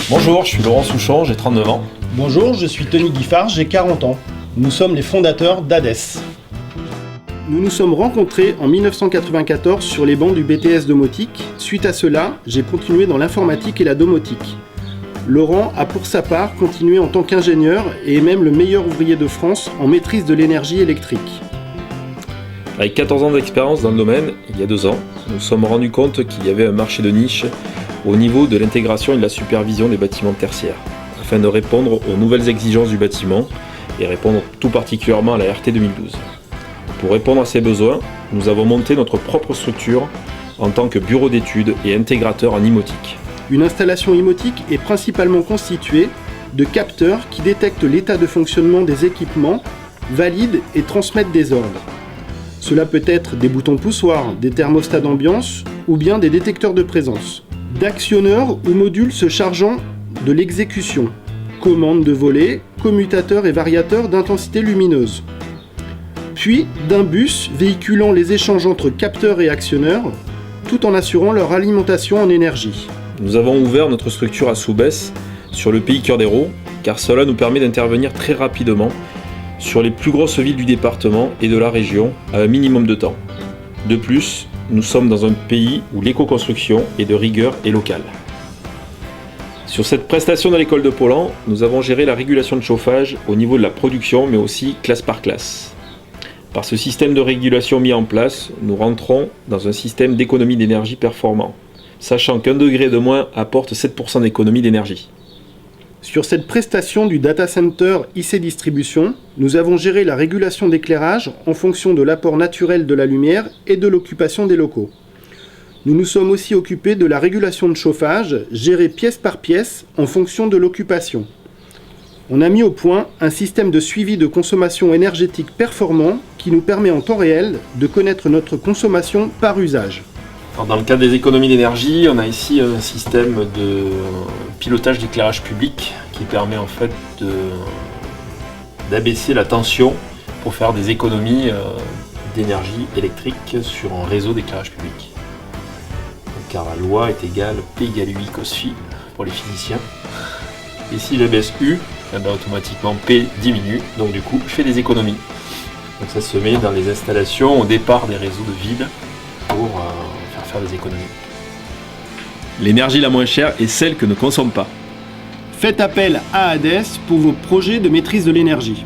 Bonjour, je suis Laurent Souchon, j'ai 39 ans. Bonjour, je suis Tony Guiffard, j'ai 40 ans. Nous sommes les fondateurs d'ADES. Nous nous sommes rencontrés en 1994 sur les bancs du BTS domotique. Suite à cela, j'ai continué dans l'informatique et la domotique. Laurent a pour sa part continué en tant qu'ingénieur et est même le meilleur ouvrier de France en maîtrise de l'énergie électrique. Avec 14 ans d'expérience dans le domaine, il y a 2 ans, nous nous sommes rendus compte qu'il y avait un marché de niche au niveau de l'intégration et de la supervision des bâtiments tertiaires, afin de répondre aux nouvelles exigences du bâtiment et répondre tout particulièrement à la RT 2012. Pour répondre à ces besoins, nous avons monté notre propre structure en tant que bureau d'études et intégrateur en IMOTIC. Une installation IMOTIC est principalement constituée de capteurs qui détectent l'état de fonctionnement des équipements, valident et transmettent des ordres. Cela peut être des boutons poussoirs, des thermostats d'ambiance ou bien des détecteurs de présence. D'actionneurs ou modules se chargeant de l'exécution, commandes de volets, commutateurs et variateurs d'intensité lumineuse. Puis d'un bus véhiculant les échanges entre capteurs et actionneurs, tout en assurant leur alimentation en énergie. Nous avons ouvert notre structure à Soubès sur le pays Cœur d'Hérault, car cela nous permet d'intervenir très rapidement sur les plus grosses villes du département et de la région à un minimum de temps. De plus, nous sommes dans un pays où l'éco-construction est de rigueur et locale. Sur cette prestation de l'école de Paulan, nous avons géré la régulation de chauffage au niveau de la production, mais aussi classe par classe. Par ce système de régulation mis en place, nous rentrons dans un système d'économie d'énergie performant, sachant qu'1 degré de moins apporte 7% d'économie d'énergie. Sur cette prestation du data center IC Distribution, nous avons géré la régulation d'éclairage en fonction de l'apport naturel de la lumière et de l'occupation des locaux. Nous nous sommes aussi occupés de la régulation de chauffage, gérée pièce par pièce en fonction de l'occupation. On a mis au point un système de suivi de consommation énergétique performant qui nous permet en temps réel de connaître notre consommation par usage. Alors, dans le cadre des économies d'énergie, on a ici un système de pilotage d'éclairage public qui permet en fait d'abaisser la tension pour faire des économies d'énergie électrique sur un réseau d'éclairage public. Car la loi est égale P égale UI cos phi pour les physiciens. Et si j'abaisse U, automatiquement P diminue, donc du coup je fais des économies. Donc ça se met dans les installations au départ des réseaux de ville pour faire des économies. L'énergie la moins chère est celle que ne consomme pas. Faites appel à ADES pour vos projets de maîtrise de l'énergie.